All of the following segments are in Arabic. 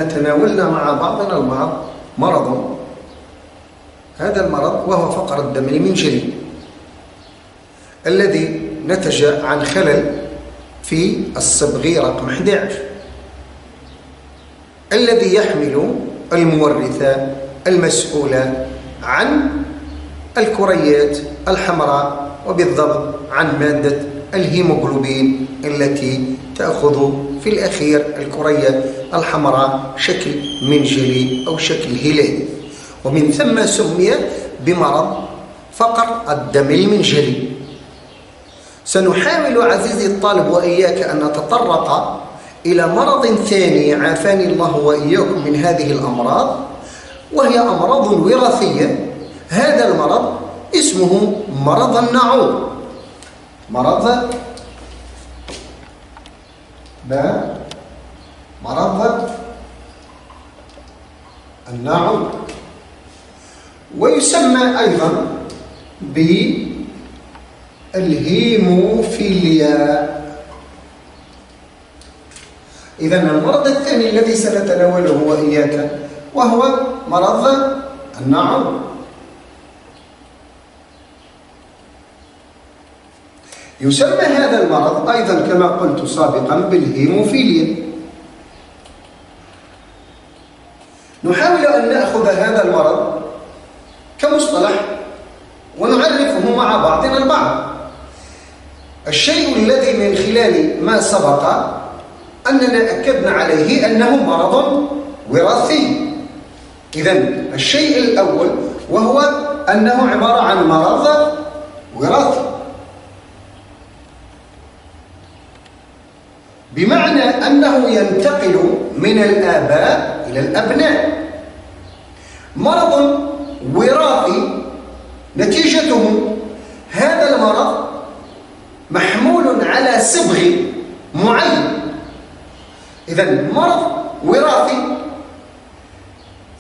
تناولنا مع بعضنا البعض مرض، هذا المرض وهو فقر الدم المنجلي الذي نتج عن خلل في الصبغ رقم 11 الذي يحمل المورثة المسؤولة عن الكريات الحمراء، وبالضبط عن مادة الهيموغلوبين التي تأخذ في الأخير الكرية الحمراء شكل منجلي أو شكل هلالي، ومن ثم سمي بمرض فقر الدم المنجلي. سنحاول عزيزي الطالب وإياك أن نتطرق إلى مرض ثاني عافاني الله وإياكم من هذه الأمراض، وهي أمراض وراثية. هذا المرض اسمه مرض النعوض. مرض النعوض، ويسمى أيضا بالهيموفيليا. إذن المرض الثاني الذي سنتناوله وإياك وهو مرض النعوض. يسمى هذا المرض أيضا كما قلت سابقا بالهيموفيليا. نحاول أن نأخذ هذا المرض كمصطلح ونعرفه مع بعضنا البعض. الشيء الذي من خلال ما سبق أننا أكدنا عليه أنه مرض وراثي. إذن الشيء الأول وهو أنه عبارة عن مرض وراثي، بمعنى أنه ينتقل من الآباء إلى الأبناء. مرض وراثي نتيجته هذا المرض محمول على صبغ معين. إذن مرض وراثي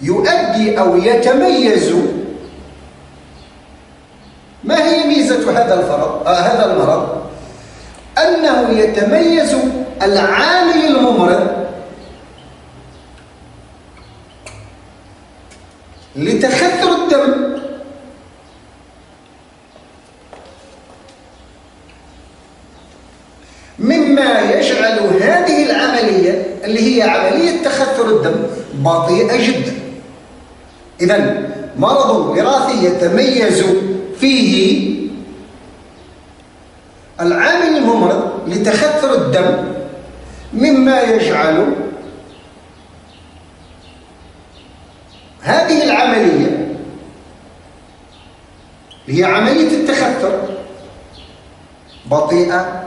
يؤدي أو يتميز. ما هي ميزة هذا المرض؟ أنه يتميز العامل الممرض لتخثر الدم مما يجعل هذه العملية اللي هي عملية تخثر الدم بطيئة جدا. إذن مرض وراثي يتميز فيه العامل الممرض لتخثر الدم مما يجعل هذه العملية هي عملية التخثر بطيئة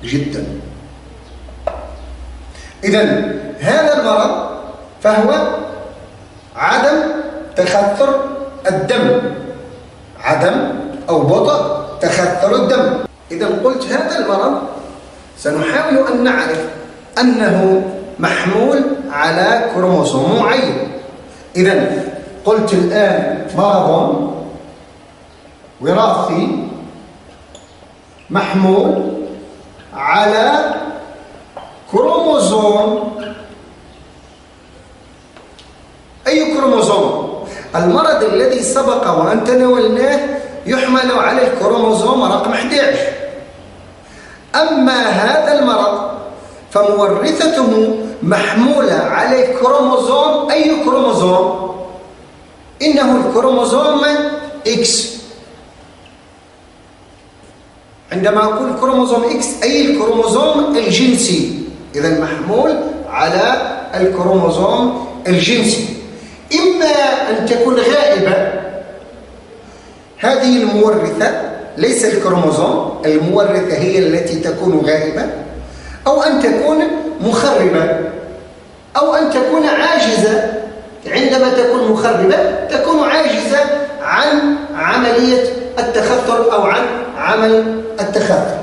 جدا. إذن هذا المرض فهو عدم تخثر الدم، عدم أو بطء تخثر الدم. إذا قلت هذا المرض سنحاول أن نعرف أنه محمول على كروموسوم معين. إذا قلت الآن مرض وراثي محمول على كروموسوم. أي كروموسوم؟ المرض الذي سبق وأن تناولناه يحمل على الكروموسوم رقم 11. أما هذا المرض فمورثته محمولة على الكروموسوم. أي كروموسوم؟ إنه الكروموسوم إكس. عندما أقول كروموسوم إكس أي الكروموسوم الجنسي. إذا محمول على الكروموسوم الجنسي. إما أن تكون غائبة هذه المورثة، ليس الكروموسوم، المورثة هي التي تكون غائبة، أو أن تكون مخربة، أو أن تكون عاجزة. عندما تكون مخربة تكون عاجزة عن عملية التخثر أو عن عمل التخثر،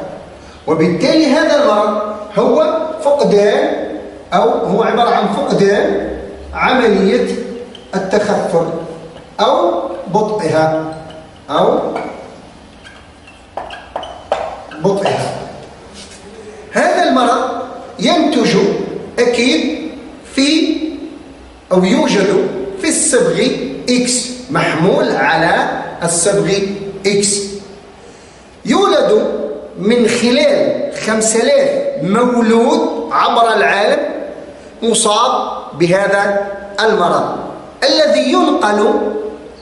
وبالتالي هذا المرض هو فقدان أو هو عبارة عن فقدان عملية التخثر أو بطئها هذا المرض ينتج أكيد في أو يوجد في الصبغ إكس محمول على الصبغ إكس. يولد من خلال 5000 مولود عبر العالم مصاب بهذا المرض الذي ينقل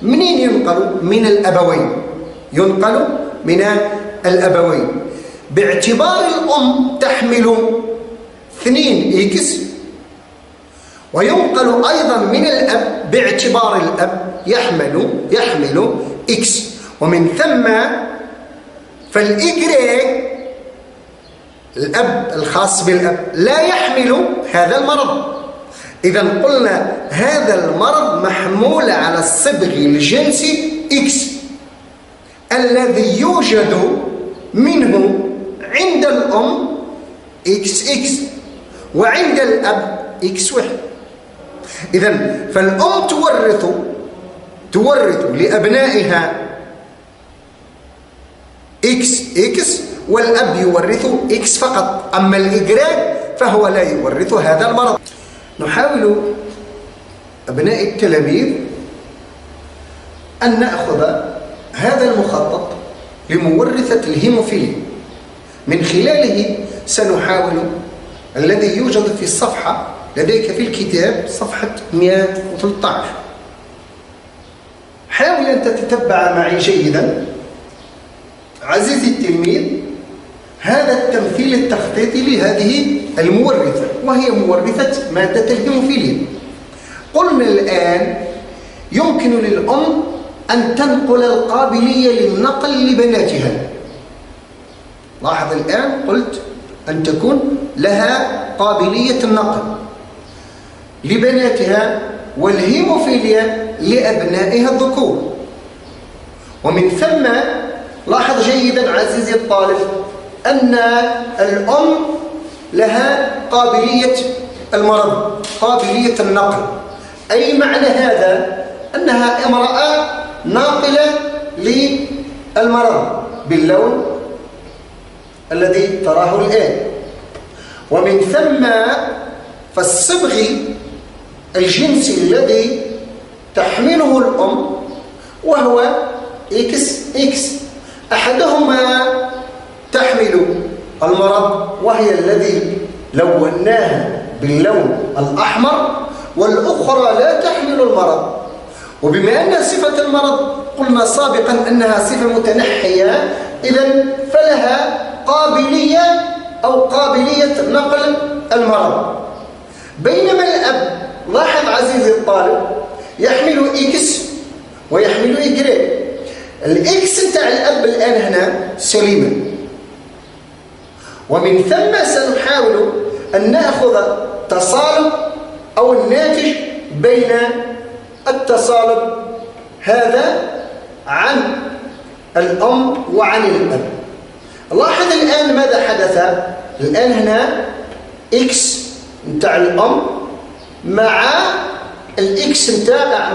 منين؟ ينقل من الأبوين، ينقل من الأبوين باعتبار الأم تحمل 2 إكس، وينقل أيضا من الأب باعتبار الأب يحمل إكس، ومن ثم فالإجراء الأب الخاص بالأب لا يحمل هذا المرض. إذا قلنا هذا المرض محمول على الصبغ الجنسي إكس الذي يوجد منه عند الأم إكس إكس وعند الأب إكس واحد. إذا فالأم تورث لأبنائها إكس إكس والأب يورث إكس فقط، أما الإجراد فهو لا يورث هذا المرض. نحاول أبناء التلاميذ أن نأخذ هذا المخطط لمورثة الهيموفيليا، من خلاله سنحاول الذي يوجد في الصفحة لديك في الكتاب صفحة 113. حاول أن تتتبع معي جيدا عزيزي التلميذ هذا التمثيل التخطيطي لهذه المورثة، وهي مورثة مادة الهيموفيليا. قلنا الآن يمكن للأم أن تنقل القابلية للنقل لبناتها. لاحظ الآن قلت أن تكون لها قابلية النقل لبناتها والهيموفيليا لأبنائها الذكور. ومن ثم لاحظ جيدا عزيزي الطالب أن الأم لها قابلية المرض، قابلية النقل، أي معنى هذا أنها امرأة ناقلة للمرض باللون الذي تراه الآن. ومن ثم فالصبغ الجنسي الذي تحمله الأم وهو إكس إكس، أحدهما تحمل المرض وهي الذي لوناها باللون الأحمر، والأخرى لا تحمل المرض. وبما أن صفة المرض قلنا سابقا أنها صفة متنحية، إذن فلها قابلية أو قابلية نقل المرض. بينما الأب لاحظ عزيزي الطالب يحمل إكس ويحمل إجراء. الإكس بتاع الأب الآن هنا سليمة، ومن ثم سنحاول أن نأخذ تصالب أو الناتج بين التصالب هذا عن الأم وعن الأب. لاحظ الآن ماذا حدث. الآن هنا إكس بتاع الأم مع الإكس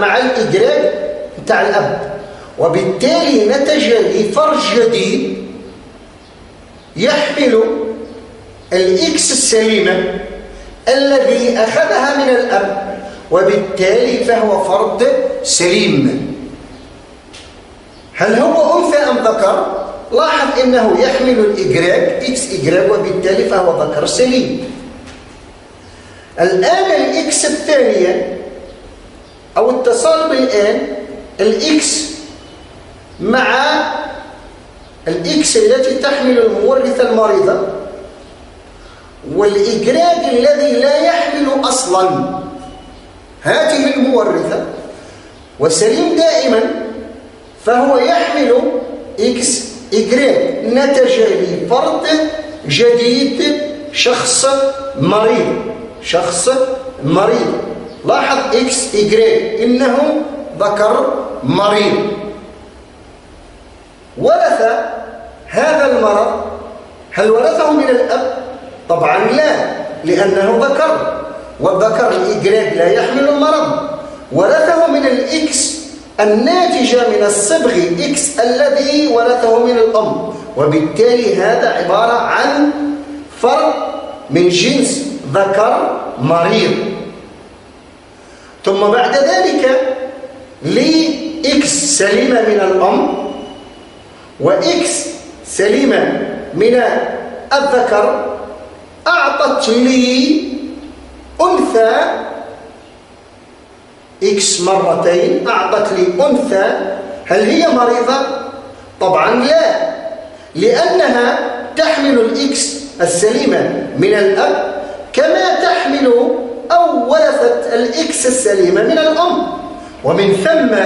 مع الإجراء بتاع الأب، وبالتالي نتج لي فرد جديد يحمل الإكس السليمة الذي أخذها من الأب، وبالتالي فهو فرد سليم. هل هو أنثى أم ذكر؟ لاحظ أنه يحمل الإجراء إكس إجراء، وبالتالي فهو ذكر سليم. الآن الإكس الثانية أو التصالب الآن الإكس مع الإكس التي تحمل المورثة المريضة والإجراء الذي لا يحمل أصلا هذه المورثة وسليم دائما، فهو يحمل إكس إجراء، نتج لي فرد جديد شخص مريض. لاحظ إكس إجراء إنه ذكر مريض. ورث هذا المرض، هل ورثه من الأب؟ طبعا لا، لأنه ذكر، والذكر الإجراء لا يحمل المرض. ورثه من الإكس الناتجة من الصبغ إكس الذي ورثه من الأم، وبالتالي هذا عبارة عن فرد من جنس ذكر مريض. ثم بعد ذلك لإكس سليمة من الأم وإكس سليمة من الذكر، أعطت لي أنثى إكس مرتين، أعطت لي أنثى. هل هي مريضة؟ طبعا لا، لأنها تحمل الإكس السليمة من الأب كما تحمل أو ورثت الإكس السليمة من الأم. ومن ثم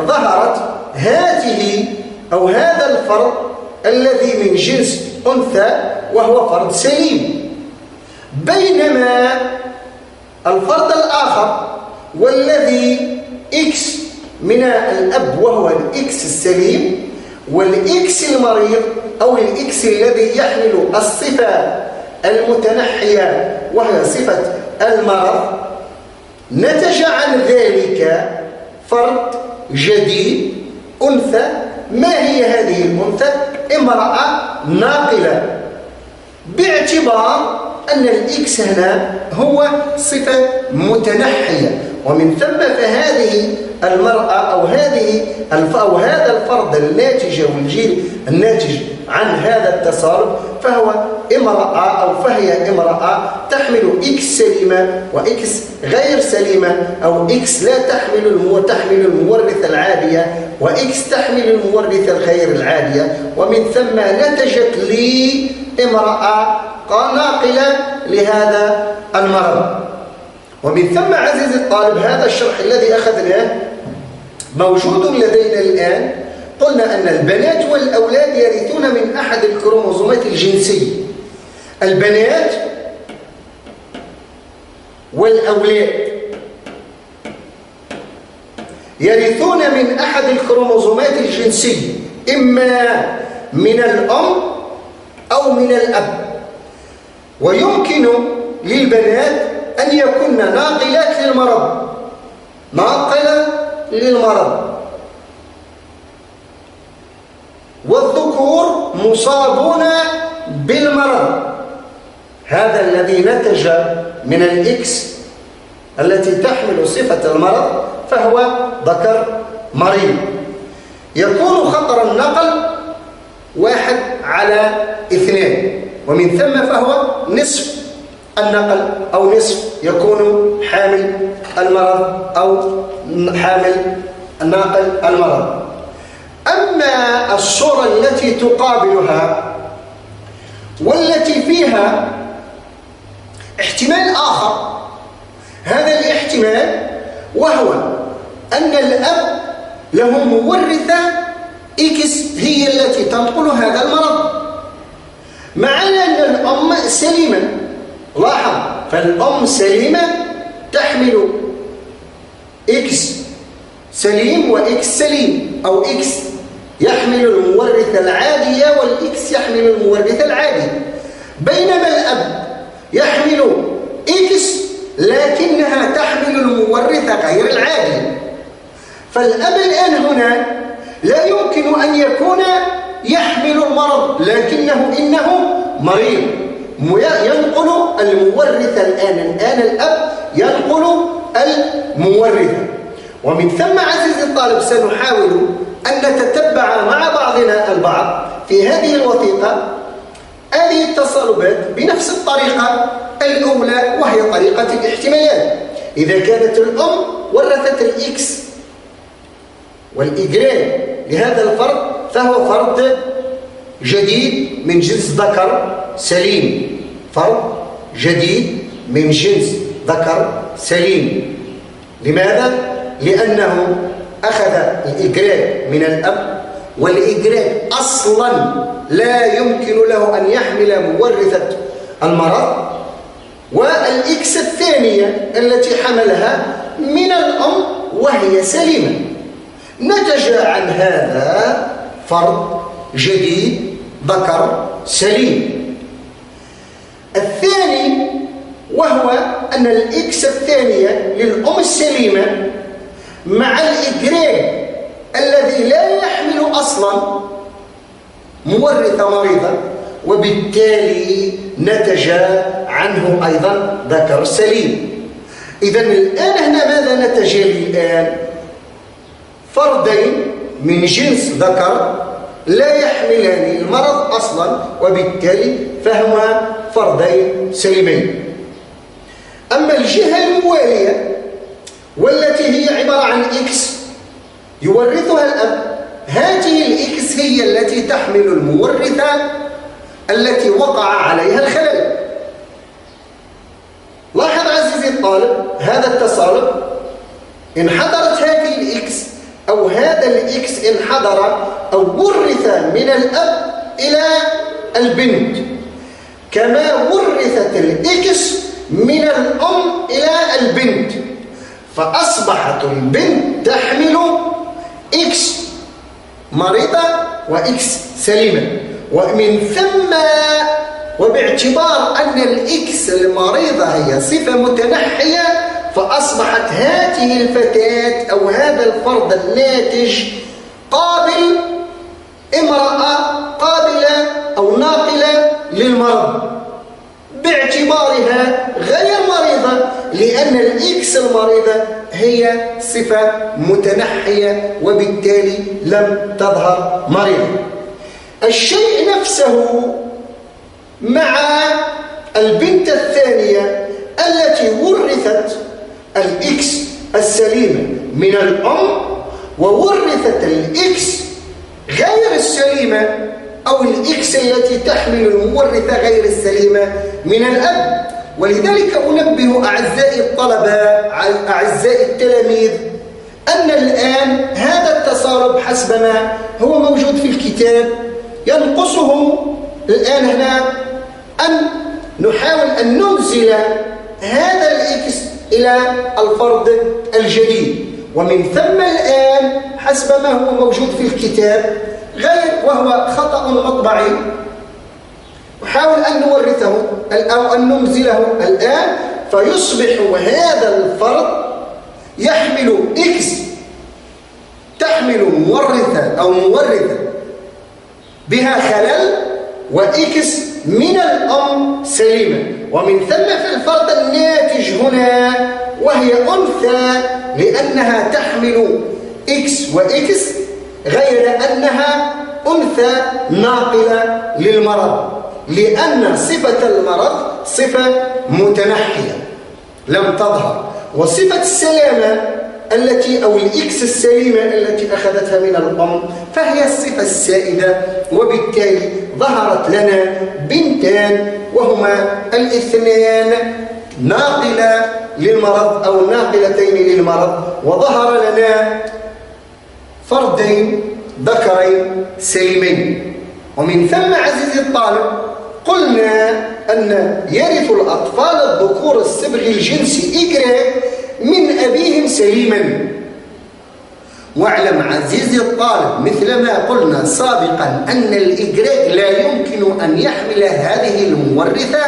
ظهرت هذه أو هذا الفرد الذي من جنس أنثى وهو فرد سليم، بينما الفرد الآخر والذي إكس من الأب وهو الإكس السليم والإكس المريض أو الإكس الذي يحمل الصفة المتنحية وهي صفة المرض، نتج عن ذلك فرد جديد أنثى. ما هي هذه الأنثى؟ امرأة ناقلة، باعتبار أن الإكس هنا هو صفة متنحية. ومن ثم فهذه المرأة أو هذا الفرد الناتج أو الجيل الناتج عن هذا التصارف فهو امرأة أو فهي امرأة تحمل إكس سليمة وإكس غير سليمة، أو إكس لا تحمل المورثة العادية وإكس تحمل المورثة الغير العادية. ومن ثم نتجت لي امرأة ناقلة لهذا المرض. ومن ثم عزيزي الطالب هذا الشرح الذي أخذناه موجود لدينا الآن. قلنا أن البنات والأولاد يرثون من أحد الكروموزومات الجنسية. البنات والأولاد يرثون من أحد الكروموزومات الجنسية، إما من الأم أو من الأب. ويمكن للبنات أن يكون ناقلات للمرض، ناقلة للمرض، والذكور مصابون بالمرض. هذا الذي نتج من الإكس التي تحمل صفة المرض فهو ذكر مريض. يكون خطر النقل 1/2، ومن ثم فهو نصف النقل أو نصف يكون حامل المرض أو حامل ناقل المرض. أما الصورة التي تقابلها والتي فيها احتمال آخر، هذا الاحتمال وهو أن الأب له مورثة إكس هي التي تنقل هذا المرض، مع أن الأم سليمة. لاحظ، فالأم سليمة تحمل إكس سليم وإكس سليم، أو إكس يحمل المورثة العادية والإكس يحمل المورثة العادية، بينما الأب يحمل إكس لكنها تحمل المورثة غير العادية. فالأب الآن هنا لا يمكن أن يكون يحمل المرض، لكنه إنه مريض ينقل المورثة. الآن الأب ينقل المورثة. ومن ثم عزيزي الطالب سنحاول أن نتتبع مع بعضنا البعض في هذه الوثيقة هذه التصالبات بنفس الطريقة الأولى، وهي طريقة الاحتمالات. إذا كانت الأم ورثت الإكس والإجرام لهذا الفرد فهو فرد جديد من جنس ذكر سليم، فرد جديد من جنس ذكر سليم. لماذا؟ لأنه أخذ الإجرام من الأب، والإجرام أصلا لا يمكن له أن يحمل مورثة المرض، والإكس الثانية التي حملها من الأم وهي سليمة. نتج عن هذا فرد جديد ذكر سليم. الثاني وهو أن الإكس الثانية للأم السليمة مع الإجرام الذي لا يحمل أصلا مورثة مريضة وبالتالي نتج عنه أيضا ذكر سليم. إذن الآن هنا ماذا نتج الآن؟ فردين من جنس ذكر لا يحملان المرض أصلا، وبالتالي فهما فردين سليمين. أما الجهة الموالية والتي هي عبارة عن إكس يورثها الأب، هذه الإكس هي التي تحمل المورثة التي وقع عليها الخلل. لاحظ عزيزي الطالب هذا التصالب، إن حضرت هذه الإكس أو هذا الإكس انحدر أو ورث من الأب إلى البنت، كما ورثت الإكس من الأم إلى البنت، فأصبحت البنت تحمل إكس مريضة وإكس سليمة. ومن ثم وباعتبار أن الإكس المريضة هي صفة متنحية، فأصبحت هذه الفتاة أو هذا الفرد الناتج قابل، امرأة قابلة أو ناقلة للمرض باعتبارها غير مريضة، لأن الإكس المريضة هي صفة متنحية وبالتالي لم تظهر مريضة. الشيء نفسه مع البنت الثانية التي ورثت الإكس السليمة من الأم وورثت الإكس غير السليمة أو الإكس التي تحمل المورثة غير السليمة من الأب. ولذلك أنبه أعزائي الطلبة أعزائي التلاميذ أن الآن هذا التصارب حسب ما هو موجود في الكتاب ينقصه الآن هنا أن نحاول أن ننزل هذا الإكس إلى الفرد الجديد، ومن ثم الآن حسب ما هو موجود في الكتاب غير وهو خطأ مطبعي، نحاول أن نورثه أو أن ننزله الآن، فيصبح هذا الفرد يحمل إكس تحمل مورثة أو مورثة بها خلل، وإكس من الأم سليمة. ومن ثم في الفرد الناتج هنا وهي أنثى لأنها تحمل إكس وإكس غير أنها أنثى ناقلة للمرض، لأن صفة المرض صفة متنحية لم تظهر، وصفة السلامة التي أو الإكس السليمة التي أخذتها من الأم فهي الصفة السائدة، وبالتالي ظهرت لنا بنتان وهما الاثنان ناقلة للمرض أو ناقلتين للمرض، وظهر لنا فردين ذكرين سليمين. ومن ثم عزيزي الطالب قلنا أن يرث الأطفال الذكور الصبغ الجنسي إجراء من أبيهم سليما. واعلم عزيزي الطالب مثل ما قلنا سابقا أن الإجراء لا يمكن أن يحمل هذه المورثة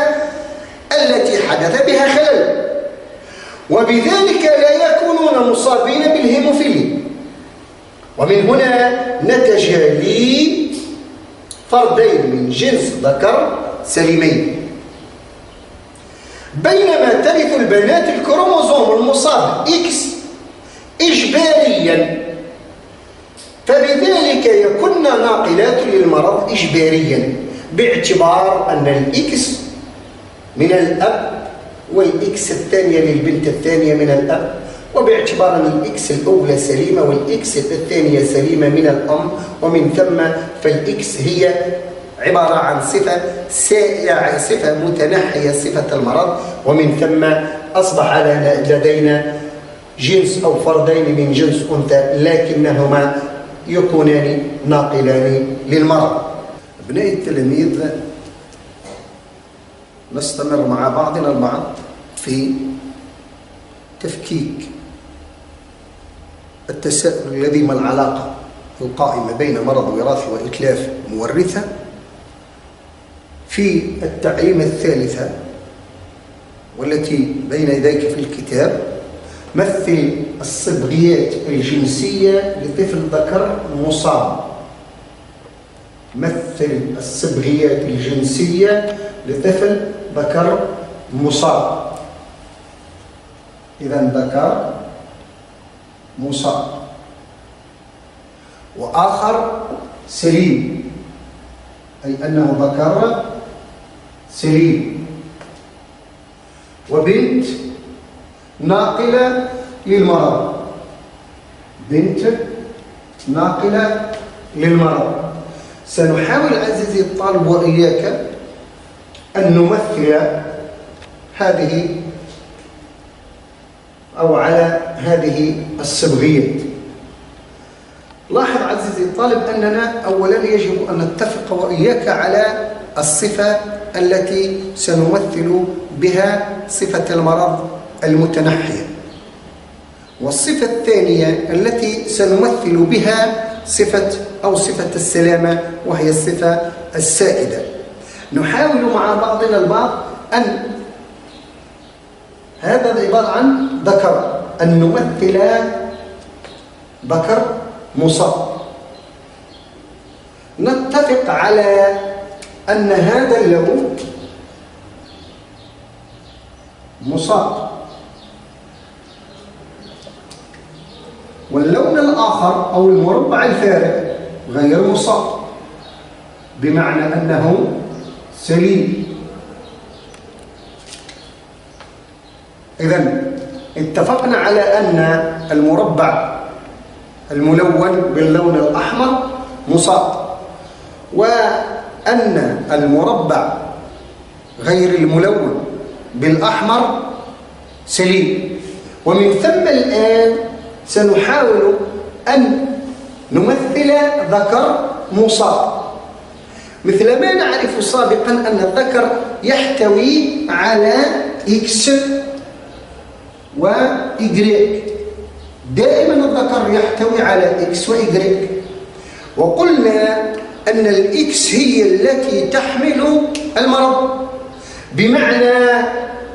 التي حدث بها خلل، وبذلك لا يكونون مصابين بالهيموفيليا. ومن هنا نتج لي فردين من جنس ذكر سليمين. بينما ترث البنات الكروموزوم المصاب إكس إجباريا، فبذلك يكون ناقلات للمرض إجباريا باعتبار أن الإكس من الأب والإكس الثانية للبنت الثانية من الأب، وباعتبار أن الإكس الأولى سليمة والإكس الثانية سليمة من الأم، ومن ثم فالإكس هي عبارة عن صفة سائعة صفة متنحية صفة المرض، ومن ثم أصبح لدينا جنس أو فردين من جنس أنثى لكنهما يكونان ناقلان للمرض. أبنائي التلاميذ، نستمر مع بعضنا البعض في تفكيك التساؤل الذي ما العلاقة القائمة بين مرض وراثي وإتلاف مورثة في التعليم الثالثة والتي بين يديك في الكتاب. مثل الصبغيات الجنسية لطفل ذكر مصاب. مثل الصبغيات الجنسية لطفل ذكر مصاب. إذن ذكر مصاب، وآخر سليم، أي أنه ذكر سليم، وبنت ناقلة للمرض، بنت ناقلة للمرض. سنحاول عزيزي الطالب وإياك أن نمثل هذه أو على هذه الصبغيات. لاحظ عزيزي الطالب أننا أولا يجب أن نتفق وإياك على الصفة التي سنمثل بها صفة المرض المتنحية، والصفة الثانية التي سنمثل بها صفة السلامة، وهي الصفة السائدة. نحاول مع بعضنا البعض أن هذا عبارة عن ذكر، أن نمثل ذكر مصاب. نتفق على أن هذا اللون مصاب، واللون الآخر أو المربع الفارغ غير مصاب، بمعنى أنه سليم. إذن اتفقنا على أن المربع الملون باللون الأحمر مصاب، وأن المربع غير الملون بالأحمر سليم. ومن ثم الآن سنحاول أن نمثل ذكر مصاب، مثل ما نعرف سابقا أن الذكر يحتوي على إكس وإجريك. دائما الذكر يحتوي على إكس وإجريك، وقلنا أن الإكس هي التي تحمل المرض، بمعنى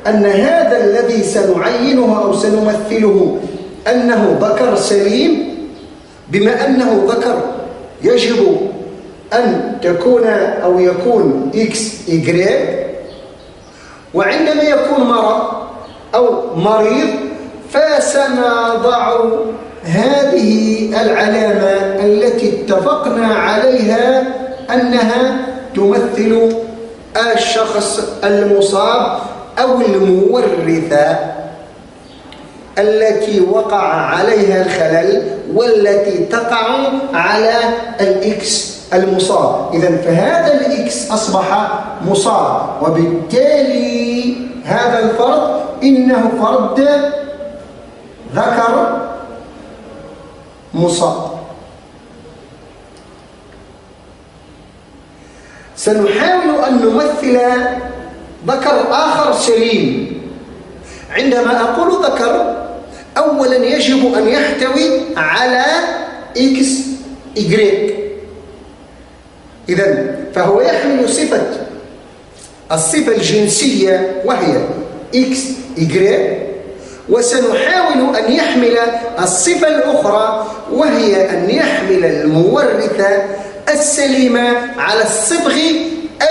أن هذا الذي سنعينه أو سنمثله أنه ذكر سليم، بما أنه ذكر يجب أن تكون أو يكون إكس إجريك، وعندما يكون مرض أو مريض فسنضع هذه العلامة التي اتفقنا عليها أنها تمثل الشخص المصاب أو المورثة التي وقع عليها الخلل والتي تقع على الإكس المصاب. إذن فهذا الإكس أصبح مصاب، وبالتالي هذا الفرد إنه فرد ذكر مصاب. سنحاول أن نمثل ذكر آخر سليم. عندما أقول ذكر أولا يجب أن يحتوي على إكس إجريك. إذن فهو يحمل الصفة الجنسية وهي إكس إجريك، وسنحاول أن يحمل الصفة الأخرى وهي أن يحمل المورثة السليمة على الصبغ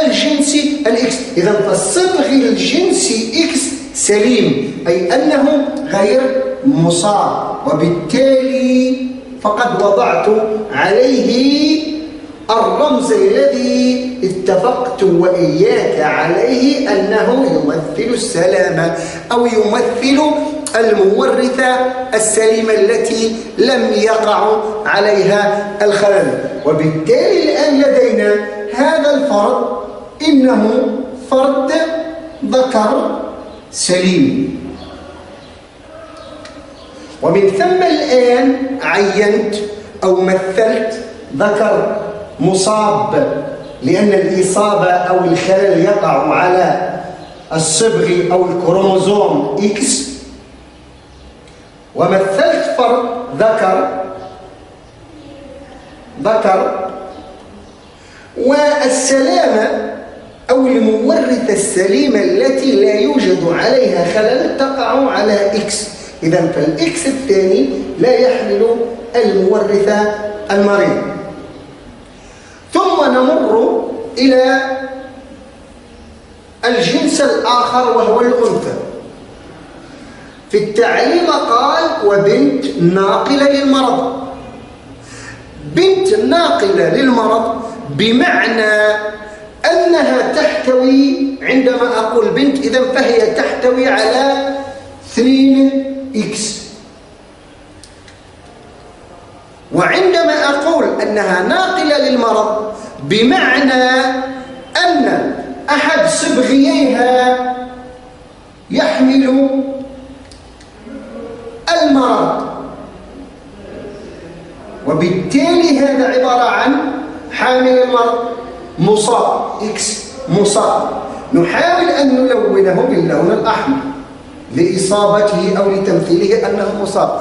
الجنسي الإكس. إذن فالصبغ الجنسي إكس سليم، أي أنه غير مصاب، وبالتالي فقد وضعت عليه الرمز الذي اتفقت وإياك عليه أنه يمثل السلامة أو يمثل المورثة السليمة التي لم يقع عليها الخلل. وبالتالي الآن لدينا هذا الفرد إنه فرد ذكر سليم. ومن ثم الآن عينت أو مثلت ذكر مصاب، لأن الإصابة أو الخلل يقع على الصبغ أو الكروموزوم إكس، ومثلت فرد ذكر والسلامة أو المورثة السليمة التي لا يوجد عليها خلل تقع على إكس. إذن فالإكس الثاني لا يحمل المورثة المريض. ثم نمر إلى الجنس الآخر وهو الأنثى. في التعليم قال وبنت ناقلة للمرض. بنت ناقلة للمرض بمعنى أنها تحتوي، عندما أقول بنت إذن فهي تحتوي على 2X. وعندما أقول أنها ناقلة للمرض بمعنى أن أحد صبغيها يحمل المرض، وبالتالي هذا عبارة عن حامل المرض مصاب، إكس مصاب. نحاول أن نلونه باللون الأحمر لإصابته أو لتمثيله أنه مصاب.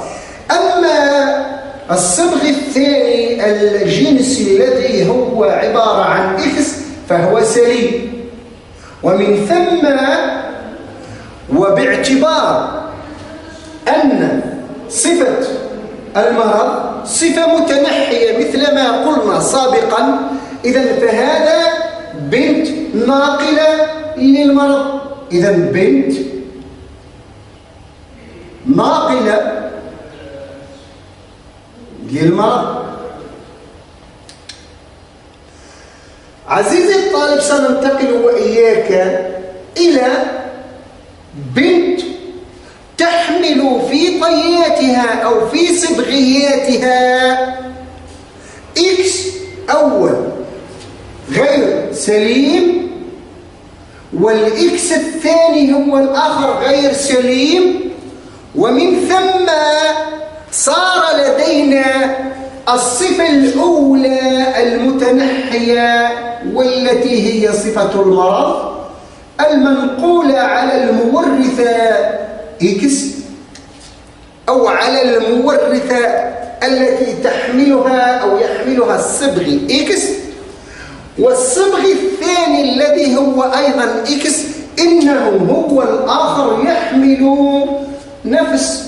أما الصبغ الثاني الجنسي الذي هو عبارة عن إكس فهو سليم. ومن ثم وباعتبار أن صفة المرض صفة متنحية مثل ما قلنا سابقا، إذن فهذا بنت ناقلة للمرض. إذن بنت ناقلة للمرض. عزيزي الطالب، سننتقل وإياك إلى بنت تحمل في طياتها أو في صبغياتها إكس أول غير سليم، والإكس الثاني هو الآخر غير سليم. ومن ثم صار لدينا الصفة الأولى المتنحية والتي هي صفة المرض المنقولة على المورثة إكس أو على المورثة التي تحملها أو يحملها الصبغ إكس. والصبغ الثاني الذي هو أيضا إكس إنه هو الآخر يحمل نفس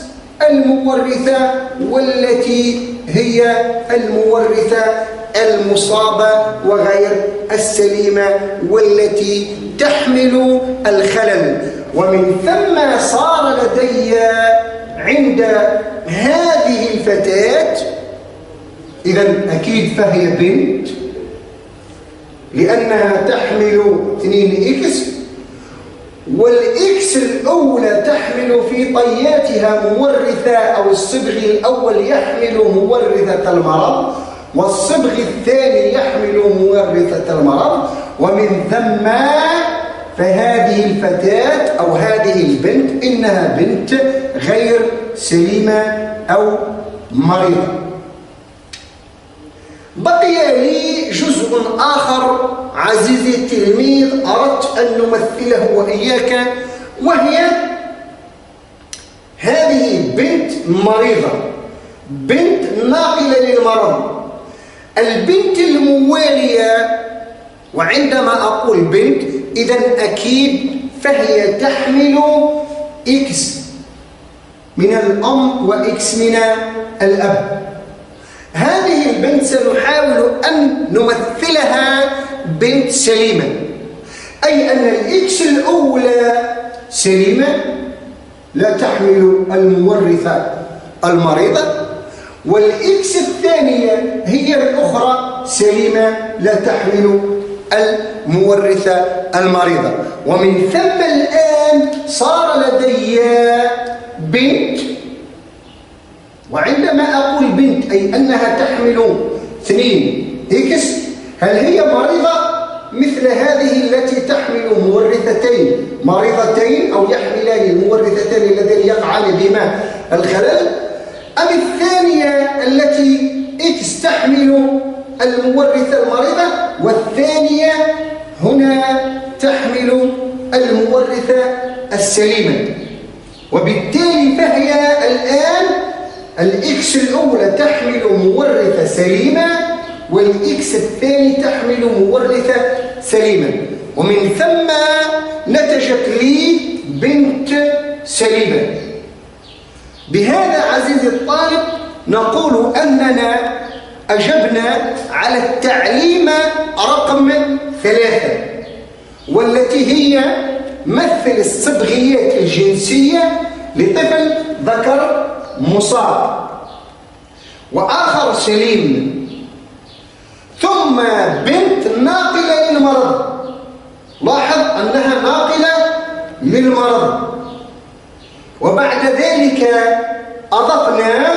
المورثة والتي هي المورثة المصابة وغير السليمة والتي تحمل الخلل. ومن ثم صار لدي عند هذه الفتاة، إذن أكيد فهي بنت لأنها تحمل 2X، والإكس الأولى تحمل في طياتها مورثة أو الصبغ الأول يحمل مورثة المرض، والصبغ الثاني يحمل مورثة المرض. ومن ثم فهذه الفتاة أو هذه البنت إنها بنت غير سليمة أو مريضة. بقي لي جزء آخر عزيزي التلميذ أردت أن نمثله وإياك، وهي هذه بنت مريضة، بنت ناقلة للمرض. البنت الموالية، وعندما أقول بنت إذن أكيد فهي تحمل إكس من الأم وإكس من الأب. هذه البنت سنحاول أن نمثلها بنت سليمة، أي أن الإكس الأولى سليمة لا تحمل المورثة المريضة، والإكس الثانية هي الأخرى سليمة لا تحمل المورثة المريضة. ومن ثم الآن صار لدي بنت، وعندما أقول بنت أي أنها تحمل 2X، هل هي مريضة مثل هذه التي تحمل مورثتين مريضتين أو يحملان المورثتين اللذين يقعان بهما الخلل، أم الثانية التي X تحمل المورثة المريضة والثانية هنا تحمل المورثة السليمة؟ وبالتالي فهي الآن الإكس الأولى تحمل مورثة سليمة، والإكس الثاني تحمل مورثة سليمة. ومن ثم نتجت لي بنت سليمة. بهذا عزيزي الطالب نقول أننا أجبنا على التعليم رقم ثلاثة، والتي هي مثل الصبغيات الجنسية لطفل ذكر مصاب وآخر سليم، ثم بنت ناقلة للمرض. لاحظ أنها ناقلة للمرض. وبعد ذلك أضفنا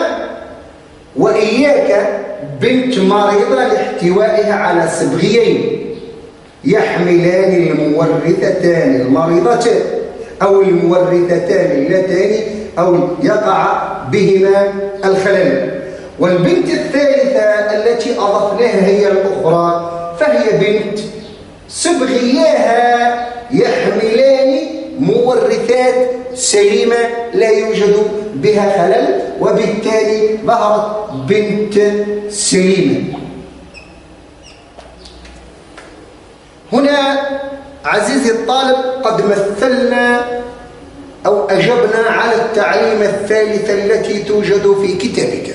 وإياك بنت مريضة لاحتوائها على صبغيين يحملان المورثتان المريضتان أو المورثتان اللتان أو يقع بهما الخلل. والبنت الثالثة التي أضفناها هي الأخرى، فهي بنت صبغياها يحملان مورثات سليمة لا يوجد بها خلل، وبالتالي ظهرت بنت سليمة. هنا عزيزي الطالب قد مثلنا أو أجبنا على التعليم الثالثة التي توجد في كتابك.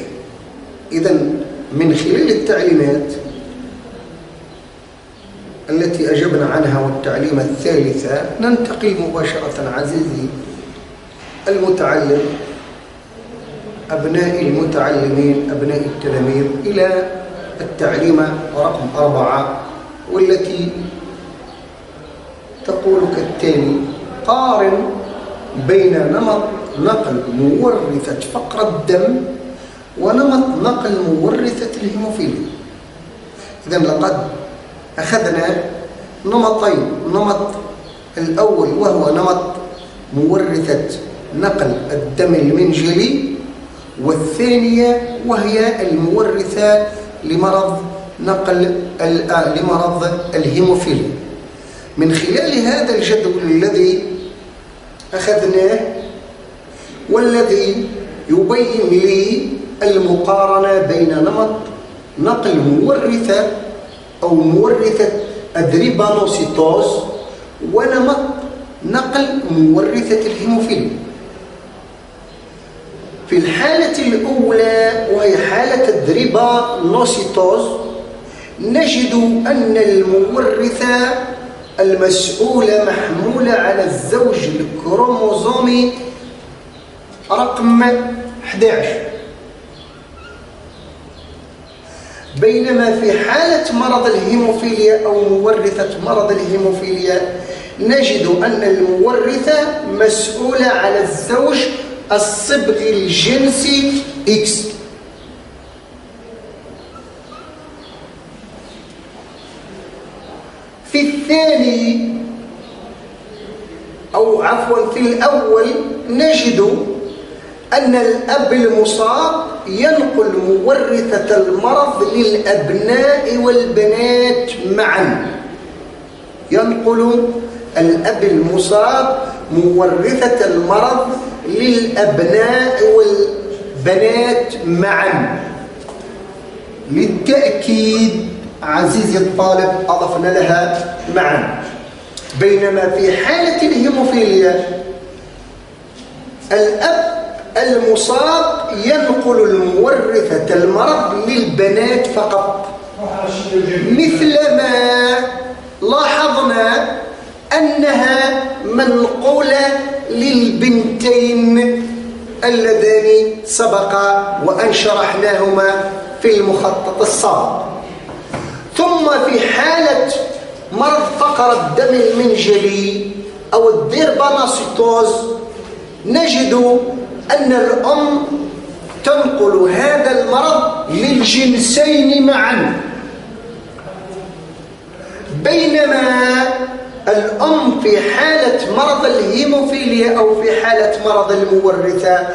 إذن من خلال التعليمات التي أجبنا عنها والتعليم الثالثة ننتقل مباشرة عزيزي المتعلم، أبناء المتعلمين، أبناء التلاميذ، إلى التعليمة رقم 4، والتي تقول كالتالي: قارن بين نمط نقل مورثة فقر الدم ونمط نقل مورثة الهيموفيليا. إذن لقد أخذنا نمطين، نمط الأول وهو نمط مورثة نقل الدم المنجلي، والثانية وهي المورثة لمرض الهيموفيليا. من خلال هذا الجدول الذي أخذناه والذي يبين لي المقارنة بين نمط نقل مورثة أو مورثة الدريبانوسيتوز ونمط نقل مورثة الهيموفيليا. في الحالة الأولى وهي حالة الدريبانوسيتوز نجد أن المورثة المسؤولة محمولة على الزوج الكروموزومي رقم 11، بينما في حالة مرض الهيموفيليا أو مورثة مرض الهيموفيليا نجد أن المورثة مسؤولة على الزوج الصبغي الجنسي X. في الثاني أو عفوا في الأول نجد أن الأب المصاب ينقل مورثة المرض للأبناء والبنات معا. ينقل الأب المصاب مورثة المرض للأبناء والبنات معا. للتأكيد عزيزي الطالب أضفنا لها معا. بينما في حالة الهيموفيليا الأب المصاب ينقل المورثة المرض للبنات فقط، مثلما لاحظنا أنها منقولة للبنتين اللذان سبقا وأن شرحناهما في المخطط السابق. ثم في حالة مرض فقر الدم المنجلي أو الديربانوسيتوز نجد أن الأم تنقل هذا المرض للجنسين معا، بينما الأم في حالة مرض الهيموفيليا أو في حالة مرض المورثة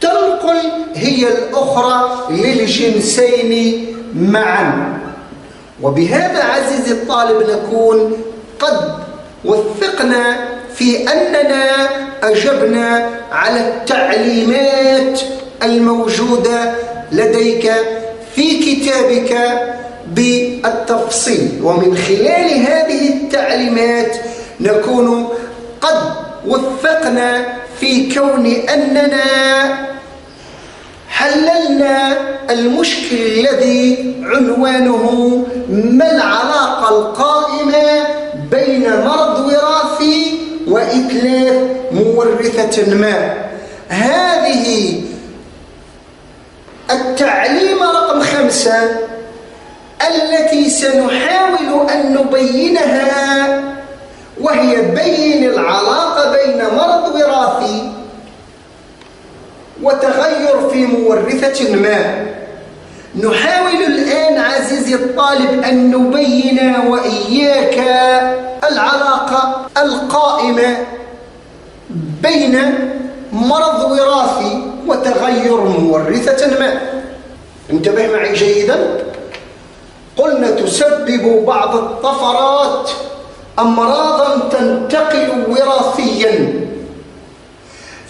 تنقل هي الأخرى للجنسين معا. وبهذا عزيزي الطالب نكون قد وثقنا في أننا أجبنا على التعليمات الموجودة لديك في كتابك بالتفصيل. ومن خلال هذه التعليمات نكون قد وثقنا في كون أننا حللنا المشكل الذي عنوانه ما العلاقة القائمة بين مرض وراثي وإتلاف مورثة ما. هذه التعليمة رقم 5 التي سنحاول أن نبينها، وهي بين العلاقة بين مرض وراثي وتغير في مورثة ما. نحاول الآن عزيزي الطالب أن نبين وإياك العلاقة القائمة بين مرض وراثي وتغير مورثة ما. انتبه معي جيدا. قلنا تسبب بعض الطفرات أمراضا تنتقل وراثيا،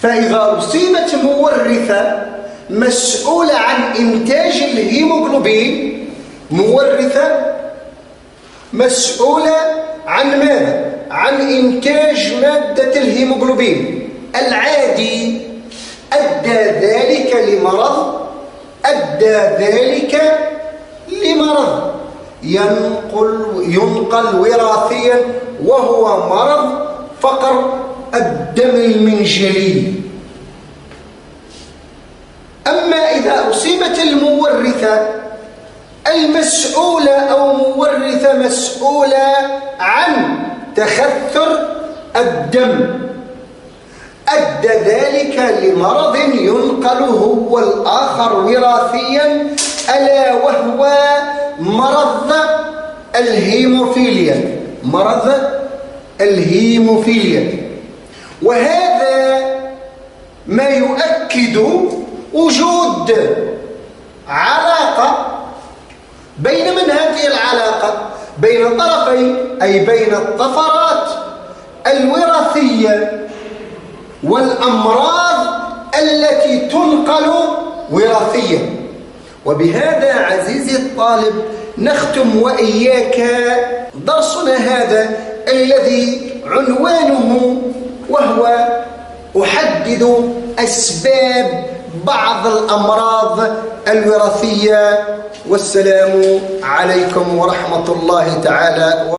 فإذا أصيبت مورثة مسؤولة عن إنتاج الهيموغلوبين، مورثة مسؤولة عن ماذا؟ عن إنتاج مادة الهيموغلوبين العادي، أدى ذلك لمرض ينقل وراثيا، وهو مرض فقر الدم المنجلي. أما إذا أصيبت المورثة المسؤولة أو مورثة مسؤولة عن تخثر الدم، أدى ذلك لمرض ينقل هو الآخر وراثيا، ألا وهو مرض الهيموفيليا. مرض الهيموفيليا، وهذا ما يؤكد وجود علاقة بين من هذه العلاقة؟ بين طرفين، أي بين الطفرات الوراثية والأمراض التي تنقل وراثيا. وبهذا عزيزي الطالب نختم وإياك درسنا هذا الذي عنوانه وهو أحدد أسباب بعض الأمراض الوراثية. والسلام عليكم ورحمة الله تعالى